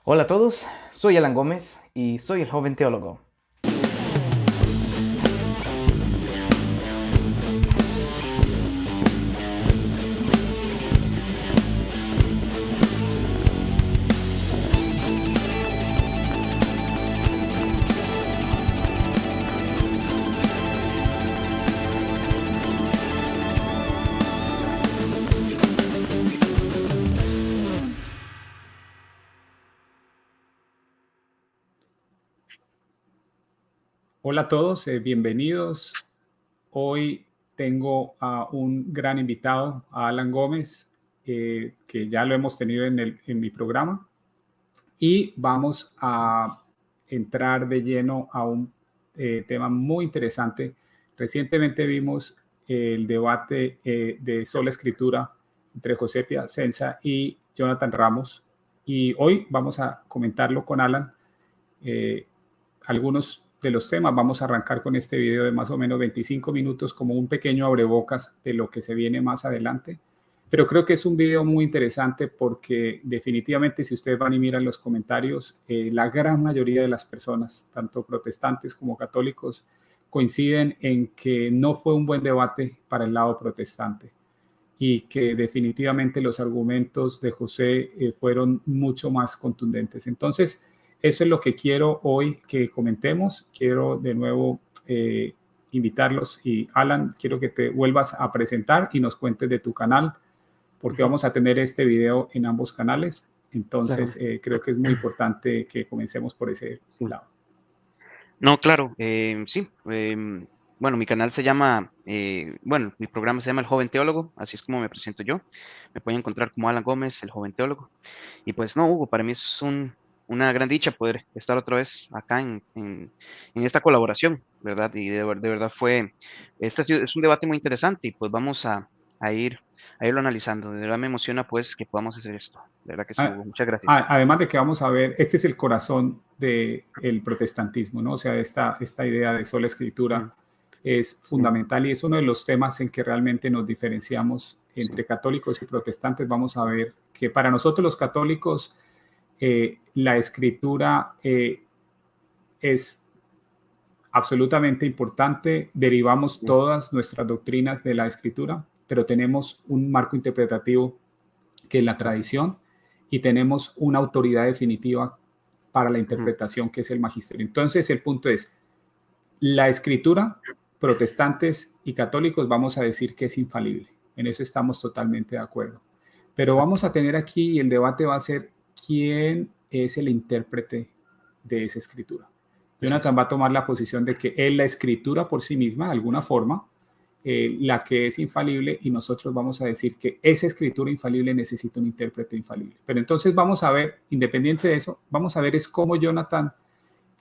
Hola a todos, soy Alan Gómez y soy el joven teólogo. Hola a todos, bienvenidos. Hoy tengo a un gran invitado, a Alan Gómez, que ya lo hemos tenido en mi programa. Y vamos a entrar de lleno a un tema muy interesante. Recientemente vimos el debate de sola escritura entre José Piacenza y Jonathan Ramos. Y hoy vamos a comentarlo con Alan. eh, Algunos de los temas. Vamos a arrancar con este video de más o menos 25 minutos como un pequeño abrebocas de lo que se viene más adelante. Pero creo que es un video muy interesante porque definitivamente si ustedes van y miran los comentarios, la gran mayoría de las personas, tanto protestantes como católicos, coinciden en que no fue un buen debate para el lado protestante y que definitivamente los argumentos de José fueron mucho más contundentes. Entonces, eso es lo que quiero hoy que comentemos. Quiero de nuevo invitarlos y Alan, quiero que te vuelvas a presentar y nos cuentes de tu canal, porque vamos a tener este video en ambos canales. Claro, Entonces, creo que es muy importante que comencemos por ese sí. lado. No, claro, sí. Bueno, mi canal se llama, bueno, mi programa se llama El Joven Teólogo, así es como me presento yo. Me pueden encontrar como Alan Gómez, El Joven Teólogo. Y pues no, Hugo, para mí es una gran dicha poder estar otra vez acá en esta colaboración, ¿verdad? Y de verdad es un debate muy interesante y pues vamos a ir, a irlo analizando. De verdad me emociona pues que podamos hacer esto. De verdad que sí, Hugo. Muchas gracias. Además de que vamos a ver, este es el corazón del protestantismo, ¿no? O sea, esta idea de sola Mm, escritura es mm, fundamental y es uno de los temas en que realmente nos diferenciamos sí, entre católicos y protestantes. Vamos a ver que para nosotros los católicos la escritura es absolutamente importante. Derivamos mm, todas nuestras doctrinas de la escritura, pero tenemos un marco interpretativo que es la claro, tradición, y tenemos una autoridad definitiva para la mm, interpretación, que es el magisterio. Entonces, el punto es, la escritura, protestantes y católicos vamos a decir que es infalible. En eso estamos totalmente de acuerdo. Pero vamos exacto. a tener aquí, y el debate va a ser quién es el intérprete de esa escritura. Así es. Jonathan va a tomar la posición de que es la escritura por sí misma, de alguna forma, la que es infalible, y nosotros vamos a decir que esa escritura infalible necesita un intérprete infalible. Pero entonces vamos a ver, independiente de eso, vamos a ver es cómo Jonathan,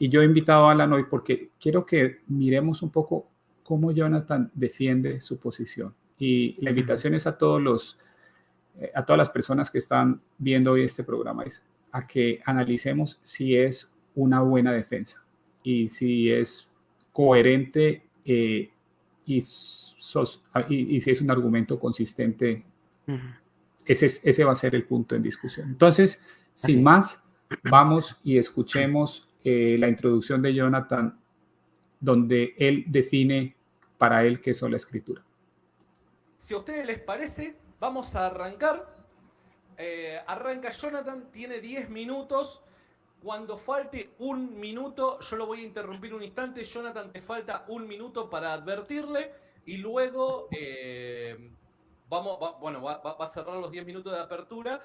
y yo he invitado a Alan hoy porque quiero que miremos un poco cómo Jonathan defiende su posición. Y la Ujú, invitación es a todas las personas que están viendo hoy este programa, es a que analicemos si es una buena defensa y si es coherente y si es un argumento consistente. ujú, Ese va a ser el punto en discusión. Entonces, así sin es. más, vamos y escuchemos la introducción de Jonathan, donde él define para él qué es la escritura. Si a ustedes les parece, vamos a arrancar. Arranca Jonathan, tiene 10 minutos. Cuando falte un minuto, yo lo voy a interrumpir un instante. Jonathan, te falta un minuto para advertirle y luego va a cerrar los 10 minutos de apertura.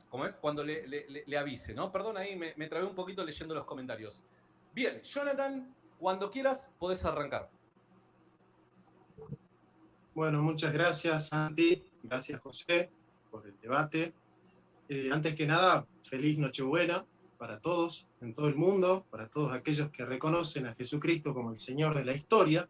¿Cómo es? Cuando le avise, ¿no? Perdón, ahí me trabé un poquito leyendo los comentarios. Bien, Jonathan, cuando quieras, podés arrancar. Bueno, muchas gracias, Santi. Gracias, José, por el debate. Antes que nada, feliz Nochebuena para todos, en todo el mundo, para todos aquellos que reconocen a Jesucristo como el Señor de la historia.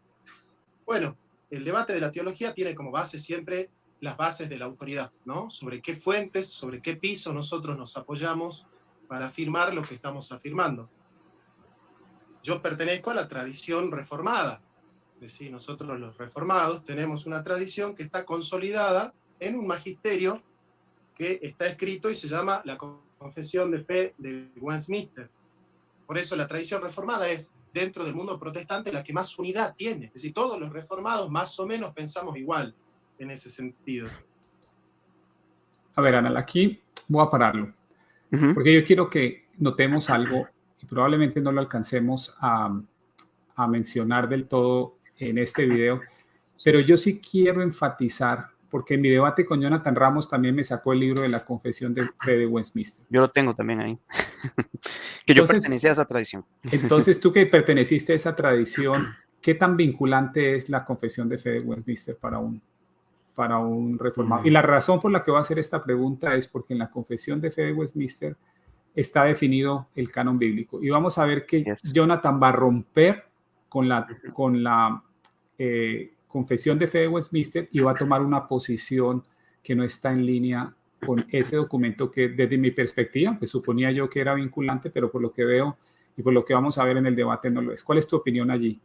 Bueno, el debate de la teología tiene como base siempre las bases de la autoridad, ¿no? Sobre qué fuentes, sobre qué piso nosotros nos apoyamos para afirmar lo que estamos afirmando. Yo pertenezco a la tradición reformada. Es decir, nosotros los reformados tenemos una tradición que está consolidada en un magisterio que está escrito y se llama la confesión de fe de Westminster. Por eso la tradición reformada es, dentro del mundo protestante, la que más unidad tiene. Es decir, todos los reformados más o menos pensamos igual en ese sentido. A ver, Anal, aquí voy a pararlo, porque yo quiero que notemos algo y probablemente no lo alcancemos a mencionar del todo en este video, pero yo sí quiero enfatizar, porque en mi debate con Jonathan Ramos también me sacó el libro de la Confesión de Fe de Westminster. Yo lo tengo también ahí. Que yo pertenecía a esa tradición. Entonces, tú que perteneciste a esa tradición, ¿qué tan vinculante es la Confesión de Fe de Westminster para un reformado? Y la razón por la que voy a hacer esta pregunta es porque en la Confesión de Fe de Westminster está definido el canon bíblico. Y vamos a ver que Jonathan va a romper con la Confesión de Fe de Westminster y va a tomar una posición que no está en línea con ese documento que desde mi perspectiva, pues suponía yo que era vinculante, pero por lo que veo y por lo que vamos a ver en el debate no lo es. ¿Cuál es tu opinión allí?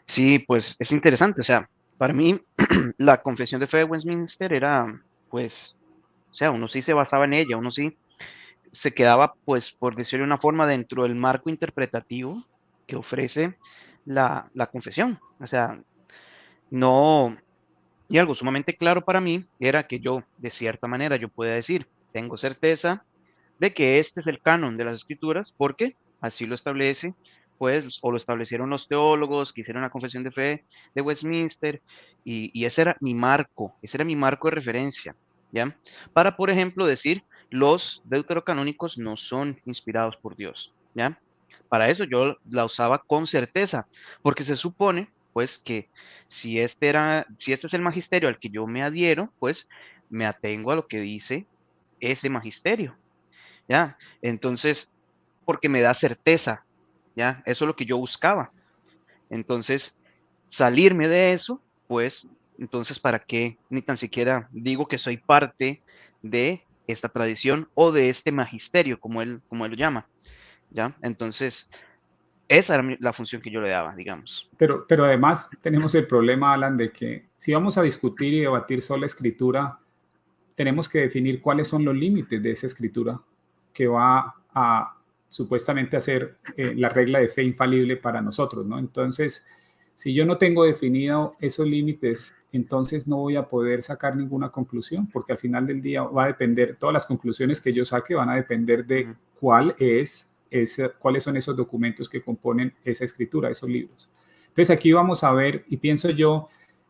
Sí, pues es interesante. O sea, para mí la Confesión de Fe de Westminster era, pues, o sea, uno sí se basaba en ella, uno sí se quedaba, pues, por decirlo de una forma, dentro del marco interpretativo que ofrece la confesión. O sea, no, y algo sumamente claro para mí era que yo, de cierta manera, yo podía decir, tengo certeza de que este es el canon de las escrituras, porque así lo establece, pues, o lo establecieron los teólogos que hicieron la confesión de fe de Westminster, y ese era mi marco de referencia, ¿ya? Para, por ejemplo, decir, los deuterocanónicos no son inspirados por Dios, ¿ya? Para eso yo la usaba con certeza, porque se supone, pues, que si este es el magisterio al que yo me adhiero, pues, me atengo a lo que dice ese magisterio, ¿ya? Entonces, porque me da certeza, ¿ya? Eso es lo que yo buscaba. Entonces, salirme de eso, pues, entonces, ¿para qué ni tan siquiera digo que soy parte de esta tradición o de este magisterio, como él lo llama, ¿ya? Entonces, esa era la función que yo le daba, digamos. Pero además tenemos el problema, Alan, de que si vamos a discutir y debatir sobre la escritura, tenemos que definir cuáles son los límites de esa escritura que va a supuestamente hacer la regla de fe infalible para nosotros, ¿no? Entonces, si yo no tengo definido esos límites, entonces no voy a poder sacar ninguna conclusión, porque al final del día va a depender, todas las conclusiones que yo saque van a depender de cuáles son esos documentos que componen esa escritura, esos libros. Entonces aquí vamos a ver, y pienso yo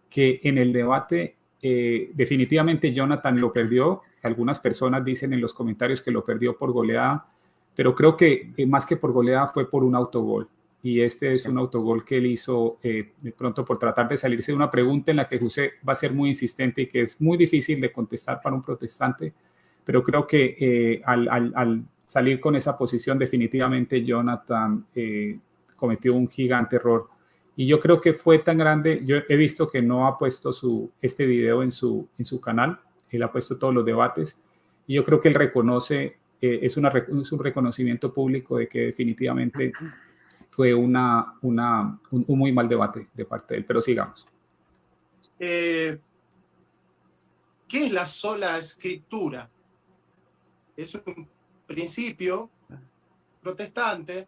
que en el debate definitivamente Jonathan lo perdió. Algunas personas dicen en los comentarios que lo perdió por goleada, pero creo que más que por goleada fue por un autogol. Y este es un autogol que él hizo de pronto por tratar de salirse de una pregunta en la que José va a ser muy insistente y que es muy difícil de contestar para un protestante. Pero creo que al salir con esa posición, definitivamente Jonathan cometió un gigante error. Y yo creo que fue tan grande, yo he visto que no ha puesto este video en su canal, él ha puesto todos los debates, y yo creo que él reconoce, es un reconocimiento público de que definitivamente fue un muy mal debate de parte de él, pero sigamos. ¿Qué es la sola escritura? Es un principio protestante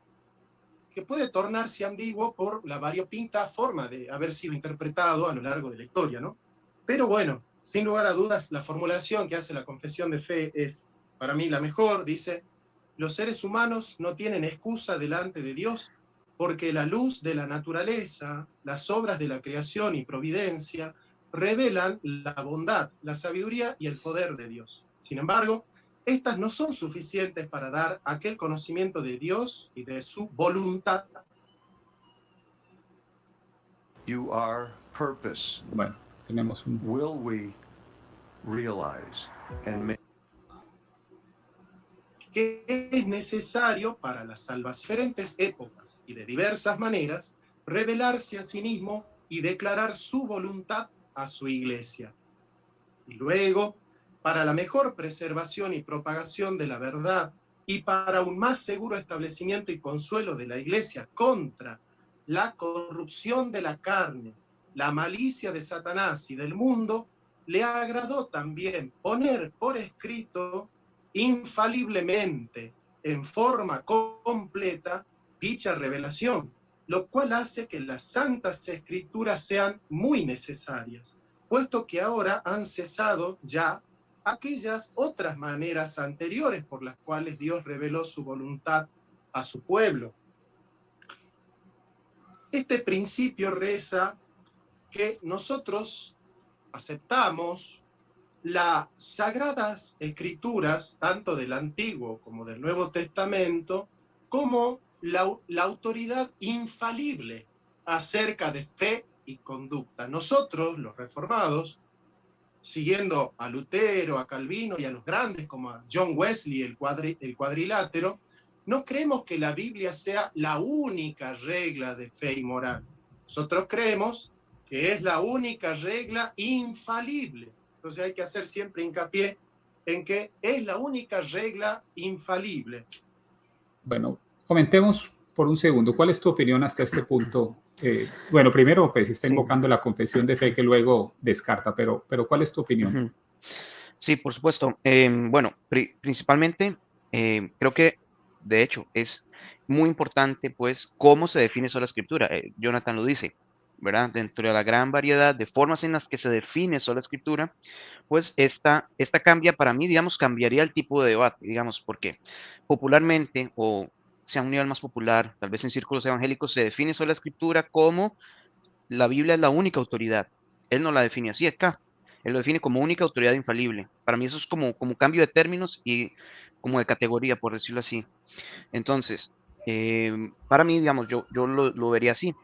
que puede tornarse ambiguo por la variopinta forma de haber sido interpretado a lo largo de la historia, ¿no? Pero bueno, sin lugar a dudas, la formulación que hace la confesión de fe es, para mí, la mejor. Dice, los seres humanos no tienen excusa delante de Dios porque la luz de la naturaleza, las obras de la creación y providencia revelan la bondad, la sabiduría y el poder de Dios. Sin embargo, estas no son suficientes para dar aquel conocimiento de Dios y de su voluntad. You are purpose. Bueno, tenemos un... Will we realize and make... que es necesario para las salvación de diferentes épocas y de diversas maneras revelarse a sí mismo y declarar su voluntad a su iglesia. Y luego, para la mejor preservación y propagación de la verdad y para un más seguro establecimiento y consuelo de la iglesia contra la corrupción de la carne, la malicia de Satanás y del mundo, le agradó también poner por escrito infaliblemente, en forma completa, dicha revelación, lo cual hace que las Santas Escrituras sean muy necesarias, puesto que ahora han cesado ya aquellas otras maneras anteriores por las cuales Dios reveló su voluntad a su pueblo. Este principio reza que nosotros aceptamos las sagradas escrituras, tanto del Antiguo como del Nuevo Testamento, como la autoridad infalible acerca de fe y conducta. Nosotros, los reformados, siguiendo a Lutero, a Calvino y a los grandes como a John Wesley, el cuadrilátero, no creemos que la Biblia sea la única regla de fe y moral. Nosotros creemos que es la única regla infalible. Entonces hay que hacer siempre hincapié en que es la única regla infalible. Bueno, comentemos por un segundo, ¿cuál es tu opinión hasta este punto? Bueno, primero, pues está invocando la confesión de fe que luego descarta, pero ¿cuál es tu opinión? Sí, por supuesto. Bueno, principalmente creo que, de hecho, es muy importante, pues, cómo se define sola escritura. Jonathan lo dice, ¿verdad? Dentro de la gran variedad de formas en las que se define sola escritura, pues esta cambia para mí, digamos, cambiaría el tipo de debate, digamos, porque popularmente, o sea, a un nivel más popular, tal vez en círculos evangélicos, se define sola escritura como la Biblia es la única autoridad. Él no la define así acá. Él lo define como única autoridad infalible. Para mí eso es como cambio de términos y como de categoría, por decirlo así. Entonces, para mí, digamos, yo lo vería así.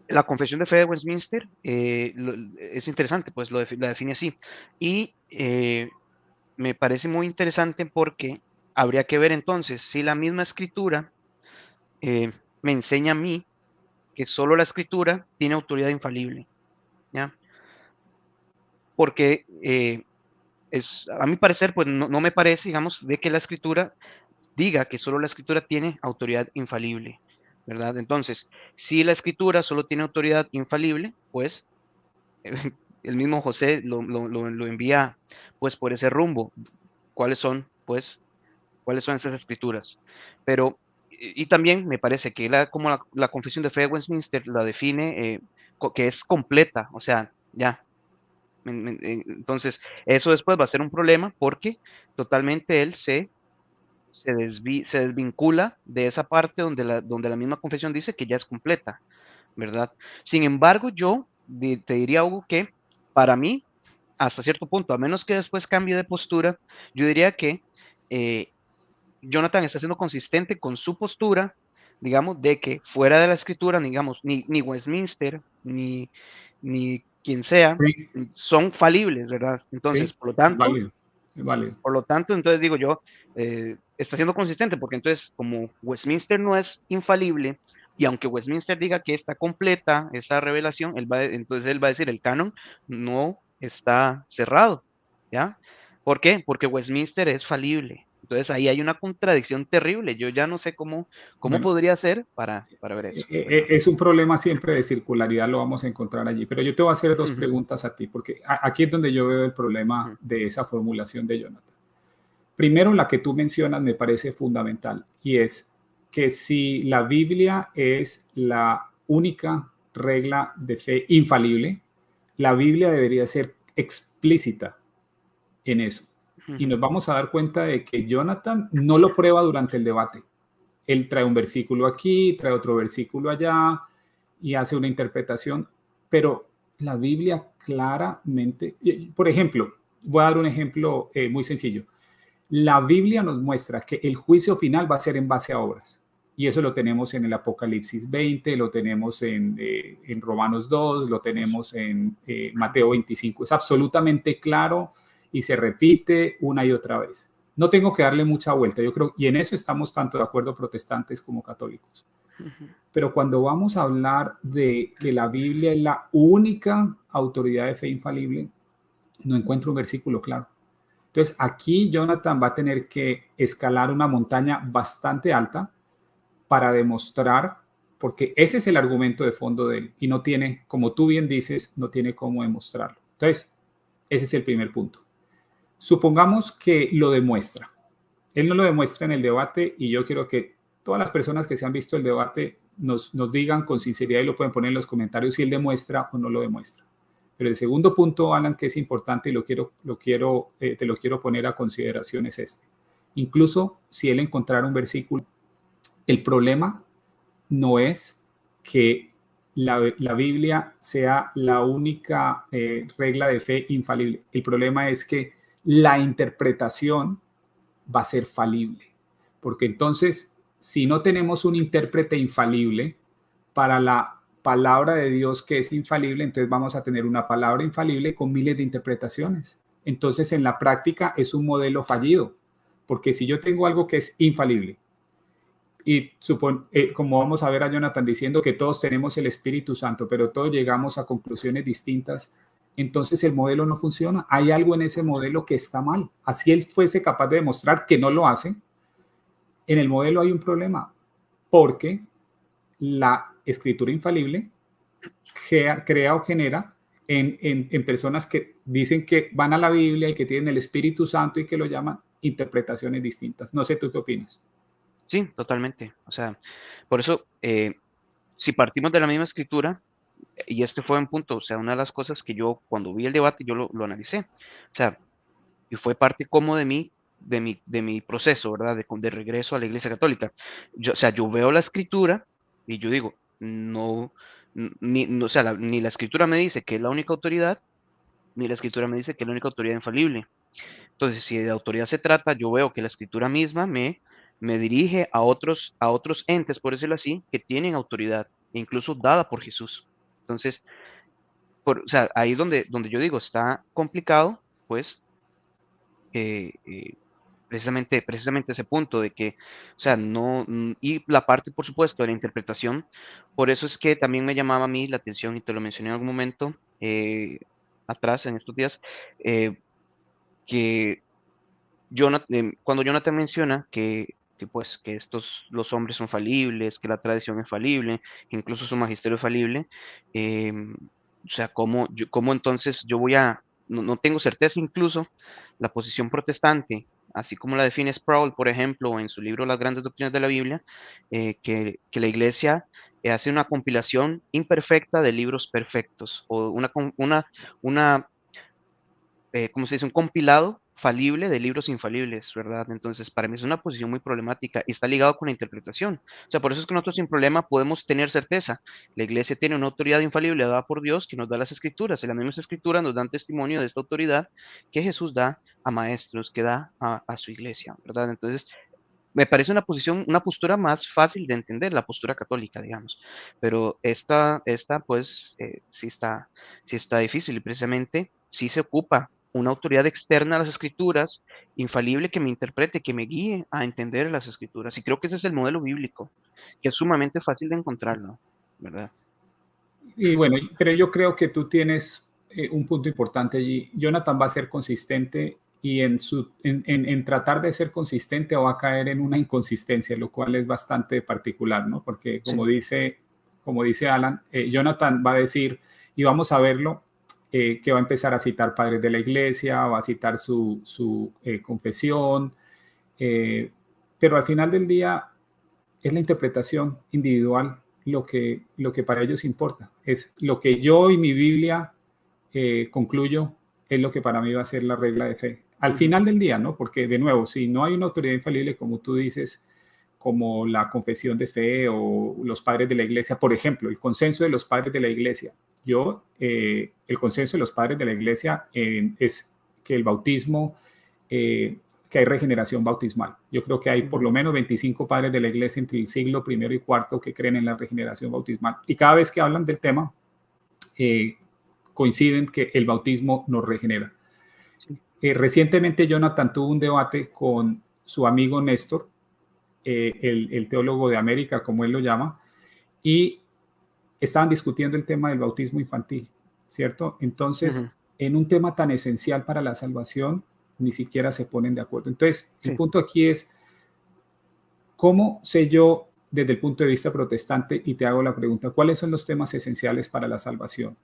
La Confesión de Fe de Westminster es interesante, pues la define así. Y me parece muy interesante porque habría que ver entonces si la misma escritura me enseña a mí que solo la escritura tiene autoridad infalible, ¿ya? Porque a mi parecer, pues no me parece, digamos, de que la escritura diga que solo la escritura tiene autoridad infalible, ¿verdad? Entonces, si la escritura solo tiene autoridad infalible, pues el mismo José lo envía, pues, por ese rumbo. ¿Cuáles son, pues, cuáles son esas escrituras? Pero, y también me parece que como la Confesión de Fe de Westminster la define, que es completa, o sea, ya. Entonces, eso después va a ser un problema porque totalmente él se desvincula de esa parte donde la misma confesión dice que ya es completa, ¿verdad? Sin embargo, yo te diría, Hugo, que para mí, hasta cierto punto, a menos que después cambie de postura, yo diría que Jonathan está siendo consistente con su postura, digamos, de que fuera de la escritura, digamos, ni Westminster, ni quien sea, Sí, son falibles, ¿verdad? Entonces, sí, por lo es tanto, válido, es válido. entonces digo yo, está siendo consistente, porque entonces, como Westminster no es infalible, y aunque Westminster diga que está completa esa revelación, entonces él va a decir, el canon no está cerrado, ¿ya? ¿Por qué? Porque Westminster es falible. Entonces ahí hay una contradicción terrible. Yo ya no sé cómo Bueno, podría ser para ver eso. es un problema siempre de circularidad, lo vamos a encontrar allí, pero yo te voy a hacer dos preguntas a ti, porque aquí es donde yo veo el problema de esa formulación de Jonathan. Primero, la que tú mencionas me parece fundamental, y es que si la Biblia es la única regla de fe infalible, la Biblia debería ser explícita en eso. Y nos vamos a dar cuenta de que Jonathan no lo prueba durante el debate. Él trae un versículo aquí, trae otro versículo allá y hace una interpretación, pero la Biblia claramente, por ejemplo, voy a dar un ejemplo muy sencillo. La Biblia nos muestra que el juicio final va a ser en base a obras. Y eso lo tenemos en el Apocalipsis 20, lo tenemos en Romanos 2, lo tenemos en Mateo 25. Es absolutamente claro y se repite una y otra vez. No tengo que darle mucha vuelta, yo creo, y en eso estamos tanto de acuerdo protestantes como católicos. Pero cuando vamos a hablar de que la Biblia es la única autoridad de fe infalible, no encuentro un versículo claro. Entonces, aquí Jonathan va a tener que escalar una montaña bastante alta para demostrar, porque ese es el argumento de fondo de él, y no tiene, como tú bien dices, no tiene cómo demostrarlo. Entonces, ese es el primer punto. Supongamos que lo demuestra. Él no lo demuestra en el debate y yo quiero que todas las personas que se han visto el debate nos digan con sinceridad y lo pueden poner en los comentarios si él demuestra o no lo demuestra. Pero el segundo punto, Alan, que es importante y te lo quiero poner a consideración es este. Incluso si él encontrara un versículo, el problema no es que la Biblia sea la única regla de fe infalible. El problema es que la interpretación va a ser falible. Porque entonces, si no tenemos un intérprete infalible para la palabra de Dios que es infalible, entonces vamos a tener una palabra infalible con miles de interpretaciones. Entonces, en la práctica es un modelo fallido. Porque si yo tengo algo que es infalible, y como vamos a ver a Jonathan diciendo que todos tenemos el Espíritu Santo, pero todos llegamos a conclusiones distintas, entonces el modelo no funciona. Hay algo en ese modelo que está mal. Así él fuese capaz de demostrar que no lo hace, en el modelo hay un problema, porque la escritura infalible crea o genera en personas que dicen que van a la Biblia y que tienen el Espíritu Santo y que lo llaman interpretaciones distintas. No sé, ¿tú qué opinas? Sí, totalmente. O sea, por eso, si partimos de la misma escritura, y este fue un punto, o sea, una de las cosas que yo cuando vi el debate, yo lo analicé. O sea, y fue parte como de mi proceso, ¿verdad? De regreso a la Iglesia Católica. O sea, yo veo la escritura y yo digo, no, o sea, ni la escritura me dice que es la única autoridad, ni la escritura me dice que es la única autoridad infalible. Entonces, si de autoridad se trata, yo veo que la escritura misma me dirige a otros entes, por decirlo así, que tienen autoridad, incluso dada por Jesús. Entonces, o sea, ahí es donde yo digo, está complicado, pues, precisamente ese punto de que, o sea, no, y la parte, por supuesto, de la interpretación, por eso es que también me llamaba a mí la atención, y te lo mencioné en algún momento atrás, en estos días, que cuando Jonathan menciona pues, que los hombres son falibles, que la tradición es falible, incluso su magisterio es falible, o sea, ¿cómo entonces yo no tengo certeza incluso la posición protestante, así como la define Sproul, por ejemplo, en su libro Las Grandes Doctrinas de la Biblia, que la Iglesia hace una compilación imperfecta de libros perfectos, o ¿cómo se dice? Un compilado falible de libros infalibles, ¿verdad? Entonces, para mí es una posición muy problemática y está ligado con la interpretación. O sea, por eso es que nosotros sin problema podemos tener certeza. La iglesia tiene una autoridad infalible dada por Dios que nos da las escrituras. Y las mismas escrituras nos dan testimonio de esta autoridad que Jesús da a maestros, que da a su iglesia, ¿verdad? Entonces, me parece una postura más fácil de entender, la postura católica, digamos. Pero esta pues, sí está difícil y precisamente sí se ocupa una autoridad externa a las escrituras, infalible, que me interprete, que me guíe a entender las escrituras. Y creo que ese es el modelo bíblico, que es sumamente fácil de encontrarlo, ¿verdad? Y bueno, pero yo creo que tú tienes un punto importante allí. Jonathan va a ser consistente y en tratar de ser consistente va a caer en una inconsistencia, lo cual es bastante particular, ¿no? Porque como dice Alan, Jonathan va a decir, y vamos a verlo, que va a empezar a citar padres de la iglesia, va a citar su confesión, pero al final del día es la interpretación individual lo que para ellos importa. Es lo que yo y mi Biblia concluyo, es lo que para mí va a ser la regla de fe. Al final del día, ¿no? Porque de nuevo, si no hay una autoridad infalible, como tú dices, como la confesión de fe o los padres de la iglesia, por ejemplo, el consenso de los padres de la iglesia. El consenso de los padres de la iglesia es que el bautismo, que hay regeneración bautismal. Yo creo que hay por lo menos 25 padres de la iglesia entre el siglo I y IV que creen en la regeneración bautismal. Y cada vez que hablan del tema, coinciden que el bautismo nos regenera. Recientemente Jonathan tuvo un debate con su amigo Néstor, el teólogo de América, como él lo llama, y estaban discutiendo el tema del bautismo infantil, ¿cierto? Entonces, en un tema tan esencial para la salvación, ni siquiera se ponen de acuerdo. Entonces, el punto aquí es, ¿cómo sé yo desde el punto de vista protestante? Y te hago la pregunta, ¿cuáles son los temas esenciales para la salvación?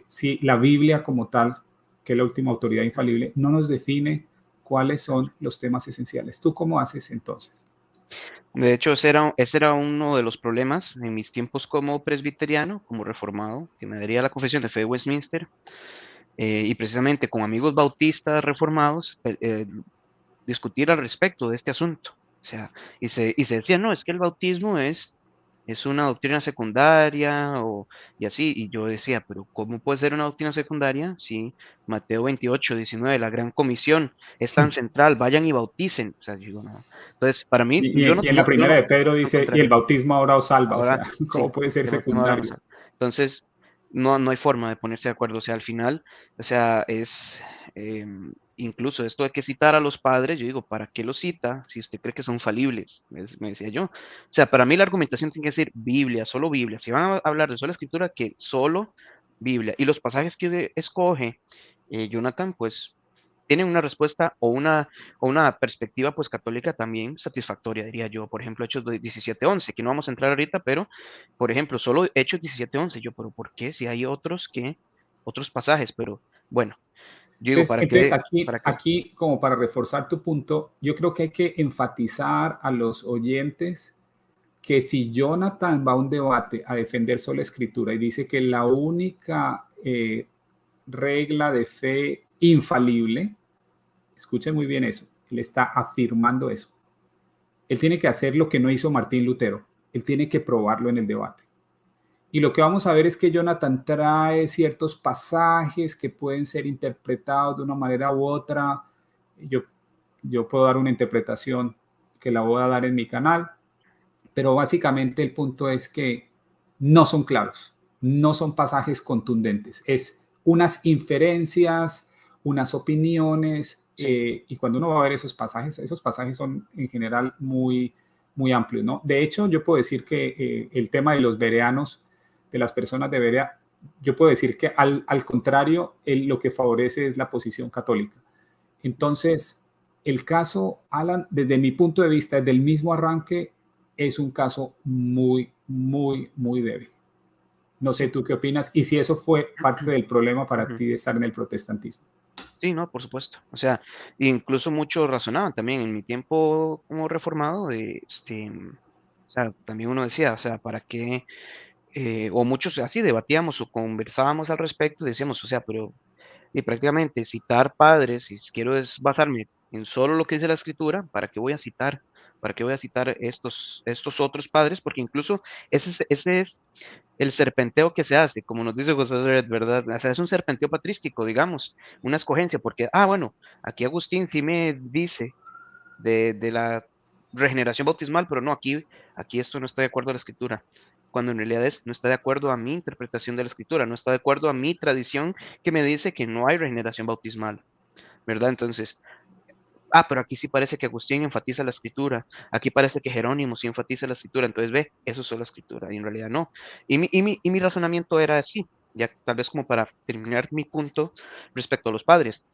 Si la Biblia como tal que es la última autoridad infalible, no nos define cuáles son los temas esenciales. ¿Tú cómo haces entonces? De hecho, ese era uno de los problemas en mis tiempos como presbiteriano, como reformado, que me daría la Confesión de Fe de Westminster, y precisamente con amigos bautistas reformados, discutir al respecto de este asunto. O sea, y se decía, no, es que el bautismo es una doctrina secundaria y así. Y yo decía, pero ¿cómo puede ser una doctrina secundaria si Mateo 28, 19, la gran comisión es tan central, vayan y bauticen? O sea, yo digo, no. Entonces, para mí, Y, yo no, y en la yo primera no de Pedro dice, y el encontraría. bautismo ahora os salva, o sea, Ahora, ¿cómo sí, puede ser el bautismo ahora no secundario? sale. Entonces, no hay forma de ponerse de acuerdo. O sea, al final, o sea, incluso esto de que citar a los padres, yo digo, ¿para qué los cita si usted cree que son falibles? Me decía yo. O sea, para mí la argumentación tiene que ser Biblia, solo Biblia. Si van a hablar de sola escritura, que solo Biblia. Y los pasajes que escoge Jonathan, pues tienen una respuesta o una perspectiva pues católica también satisfactoria, diría yo. Por ejemplo, Hechos 17:11, que no vamos a entrar ahorita, pero, por ejemplo, solo Hechos 17:11, yo, pero ¿por qué? Si hay otros pasajes, pero bueno, yo digo, Entonces ¿para qué? aquí, como para reforzar tu punto, yo creo que hay que enfatizar a los oyentes que si Jonathan va a un debate a defender sola escritura y dice que la única regla de fe infalible, escuchen muy bien eso, él está afirmando eso. Él tiene que hacer lo que no hizo Martín Lutero, él tiene que probarlo en el debate. Y lo que vamos a ver es que Jonathan trae ciertos pasajes que pueden ser interpretados de una manera u otra. Yo puedo dar una interpretación que la voy a dar en mi canal, pero básicamente el punto es que no son claros, no son pasajes contundentes, es unas inferencias, unas opiniones, y cuando uno va a ver esos pasajes son en general muy, muy amplios, ¿no? De hecho, yo puedo decir que el tema de los bereanos, de las personas de Berea, yo puedo decir que al contrario, lo que favorece es la posición católica. Entonces, el caso, Alan, desde mi punto de vista, desde el mismo arranque, es un caso muy, muy, muy débil. No sé tú qué opinas y si eso fue parte del problema para ti de estar en el protestantismo. Sí, no, por supuesto. O sea, incluso muchos razonaban también en mi tiempo como reformado, o sea, también uno decía, o sea, ¿para qué? O muchos así debatíamos o conversábamos al respecto, decíamos, o sea, pero y prácticamente citar padres, si quiero es basarme en solo lo que dice la escritura, ¿para qué voy a citar? ¿Para qué voy a citar estos otros padres? Porque incluso ese es el serpenteo que se hace, como nos dice José Red, ¿verdad? O sea, es un serpenteo patrístico, digamos, una escogencia, porque, bueno, aquí Agustín sí me dice de la regeneración bautismal, pero no, aquí esto no está de acuerdo a la escritura, cuando en realidad no está de acuerdo a mi interpretación de la escritura, no está de acuerdo a mi tradición que me dice que no hay regeneración bautismal, ¿verdad? Entonces, pero aquí sí parece que Agustín enfatiza la escritura, aquí parece que Jerónimo sí enfatiza la escritura, entonces ve, eso es solo la escritura, y en realidad no. Y mi razonamiento era así, ya tal vez como para terminar mi punto respecto a los padres.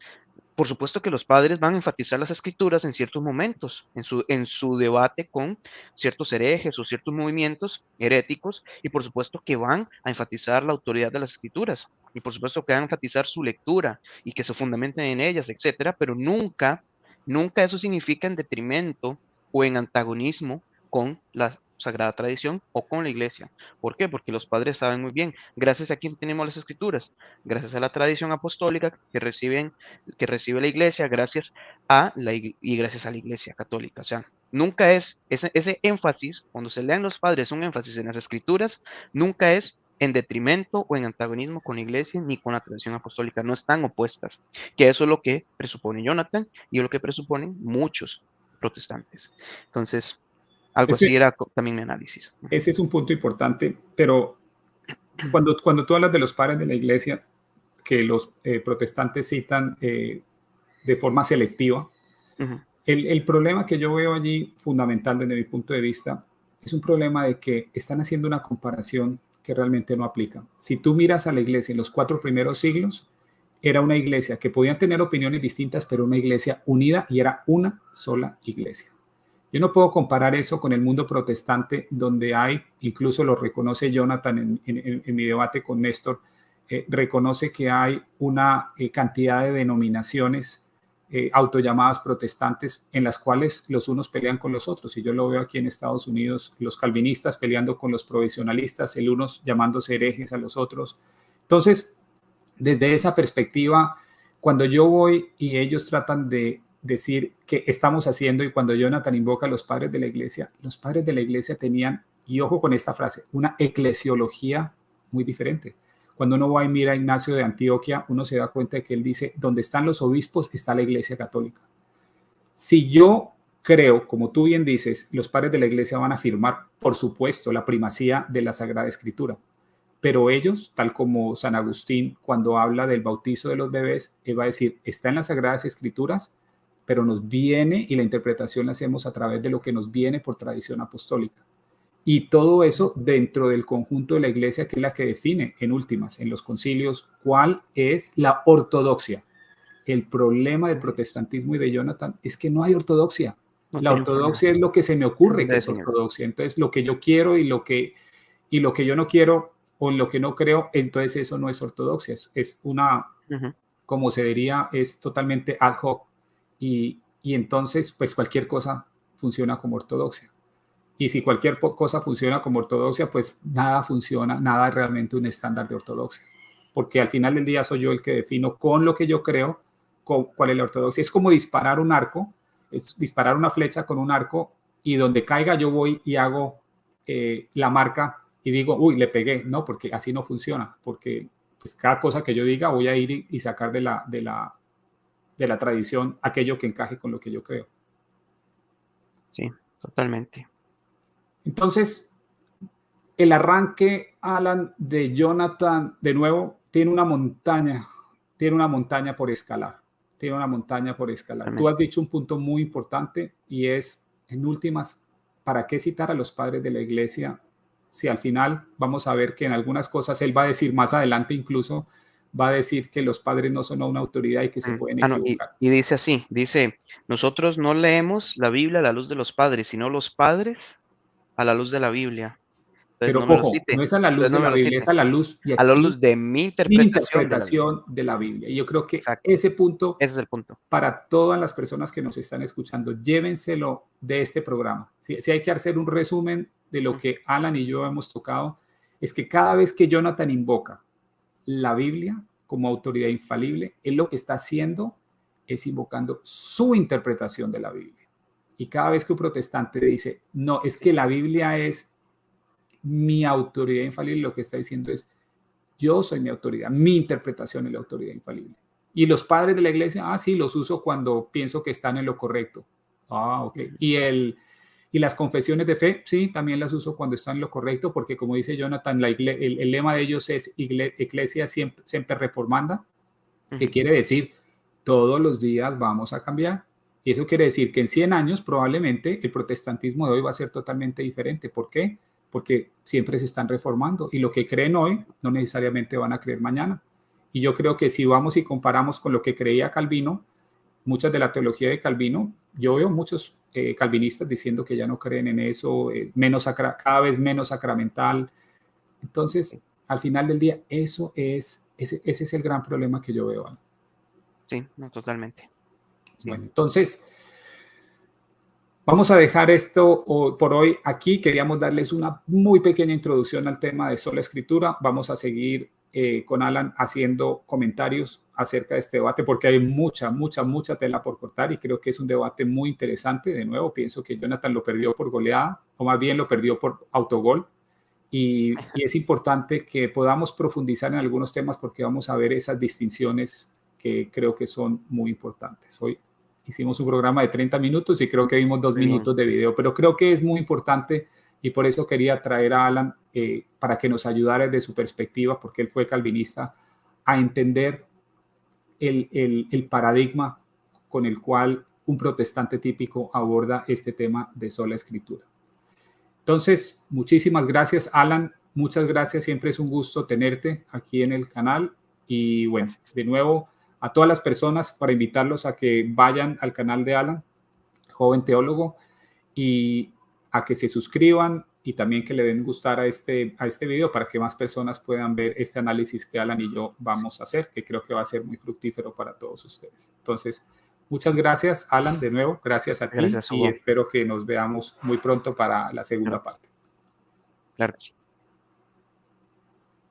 Por supuesto que los padres van a enfatizar las escrituras en ciertos momentos, en su debate con ciertos herejes o ciertos movimientos heréticos, y por supuesto que van a enfatizar la autoridad de las escrituras, y por supuesto que van a enfatizar su lectura y que se fundamenten en ellas, etcétera, pero nunca eso significa en detrimento o en antagonismo con la sagrada tradición o con la iglesia. ¿Por qué? Porque los padres saben muy bien, gracias a quién tenemos las escrituras, gracias a la tradición apostólica que recibe la iglesia, y gracias a la iglesia católica. O sea, nunca es ese énfasis, cuando se lean los padres, un énfasis en las escrituras, nunca es en detrimento o en antagonismo con la iglesia ni con la tradición apostólica, no están opuestas, que eso es lo que presupone Jonathan y es lo que presuponen muchos protestantes. Entonces, algo así era también mi análisis. Ese es un punto importante, pero cuando tú hablas de los padres de la iglesia, que los protestantes citan de forma selectiva, el problema que yo veo allí fundamental desde mi punto de vista es un problema de que están haciendo una comparación que realmente no aplica. Si tú miras a la iglesia en los 4 primeros siglos, era una iglesia que podían tener opiniones distintas, pero una iglesia unida y era una sola iglesia. Yo no puedo comparar eso con el mundo protestante, donde hay, incluso lo reconoce Jonathan en mi debate con Néstor, reconoce que hay una cantidad de denominaciones autollamadas protestantes en las cuales los unos pelean con los otros. Y yo lo veo aquí en Estados Unidos, los calvinistas peleando con los provisionalistas, el unos llamándose herejes a los otros. Entonces, desde esa perspectiva, cuando yo voy y ellos tratan de decir qué estamos haciendo, y cuando Jonathan invoca a los padres de la iglesia tenían, y ojo con esta frase, una eclesiología muy diferente. Cuando uno va y mira a Ignacio de Antioquía, uno se da cuenta de que él dice, donde están los obispos está la iglesia católica. Si yo creo, como tú bien dices, los padres de la iglesia van a afirmar, por supuesto, la primacía de la Sagrada Escritura. Pero ellos, tal como San Agustín, cuando habla del bautizo de los bebés, él va a decir, está en las Sagradas Escrituras, pero nos viene y la interpretación la hacemos a través de lo que nos viene por tradición apostólica. Y todo eso dentro del conjunto de la iglesia, que es la que define en últimas, en los concilios, cuál es la ortodoxia. El problema del protestantismo y de Jonathan es que no hay ortodoxia. La ortodoxia es lo que se me ocurre que es ortodoxia. Entonces, lo que yo quiero y lo que yo no quiero o en lo que no creo, entonces eso no es ortodoxia. Es una, como se diría, es totalmente ad hoc. Y entonces, pues cualquier cosa funciona como ortodoxia. Y si cualquier cosa funciona como ortodoxia, pues nada funciona, nada es realmente un estándar de ortodoxia. Porque al final del día soy yo el que defino con lo que yo creo cuál es la ortodoxia. Es como disparar un arco, es disparar una flecha con un arco y donde caiga yo voy y hago la marca y digo, uy, le pegué. No, porque así no funciona. Porque pues cada cosa que yo diga voy a ir y sacar de la tradición aquello que encaje con lo que yo creo. Sí, totalmente. Entonces, el arranque, Alan, de Jonathan, de nuevo, tiene una montaña por escalar. Tú has dicho un punto muy importante y es, en últimas, ¿para qué citar a los padres de la iglesia? Si al final vamos a ver que en algunas cosas él va a decir más adelante, incluso va a decir que los padres no son una autoridad y que se pueden equivocar. Y dice así, nosotros no leemos la Biblia a la luz de los padres, sino los padres a la luz de la Biblia. Entonces, pero ojo, no es a la luz de la Biblia, es a la luz, y aquí, a la luz de mi interpretación de la Biblia. Y yo creo que exacto, ese punto, ese es el punto. Para todas las personas que nos están escuchando, llévenselo de este programa. Si hay que hacer un resumen de lo que Alan y yo hemos tocado, es que cada vez que Jonathan invoca la Biblia como autoridad infalible, él lo que está haciendo es invocando su interpretación de la Biblia. Y cada vez que un protestante dice, no, es que la Biblia es mi autoridad infalible, lo que está diciendo es, yo soy mi autoridad, mi interpretación es la autoridad infalible. Y los padres de la iglesia, sí, los uso cuando pienso que están en lo correcto. Ok. Y las confesiones de fe, sí, también las uso cuando están en lo correcto, porque como dice Jonathan, el lema de ellos es Ecclesia Semper Reformanda, que quiere decir, todos los días vamos a cambiar. Y eso quiere decir que en 100 años probablemente el protestantismo de hoy va a ser totalmente diferente. ¿Por qué? Porque siempre se están reformando y lo que creen hoy no necesariamente van a creer mañana. Y yo creo que si vamos y comparamos con lo que creía Calvino, muchas de la teología de Calvino, yo veo muchos calvinistas diciendo que ya no creen en eso, cada vez menos sacramental. Entonces, al final del día, ese es el gran problema que yo veo, ¿no? Sí, no, totalmente. Sí. Bueno, entonces, vamos a dejar esto por hoy aquí. Queríamos darles una muy pequeña introducción al tema de sola escritura. Vamos a seguir con Alan haciendo comentarios acerca de este debate porque hay mucha tela por cortar y creo que es un debate muy interesante. De nuevo, pienso que Jonathan lo perdió por goleada o más bien lo perdió por autogol y es importante que podamos profundizar en algunos temas porque vamos a ver esas distinciones que creo que son muy importantes. Hoy hicimos un programa de 30 minutos y creo que vimos 2 minutos de video, pero creo que es muy importante y por eso quería traer a Alan para que nos ayudara desde su perspectiva, porque él fue calvinista, a entender el paradigma con el cual un protestante típico aborda este tema de sola escritura. Entonces, muchísimas gracias, Alan. Muchas gracias. Siempre es un gusto tenerte aquí en el canal. Y bueno, de nuevo, a todas las personas para invitarlos a que vayan al canal de Alan, Joven Teólogo, y a que se suscriban y también que le den gustar a este video para que más personas puedan ver este análisis que Alan y yo vamos a hacer, que creo que va a ser muy fructífero para todos ustedes. Entonces, muchas gracias, Alan, de nuevo, gracias a ti, Gracias, y Hugo. espero que nos veamos muy pronto para la segunda Claro. parte. Claro que sí.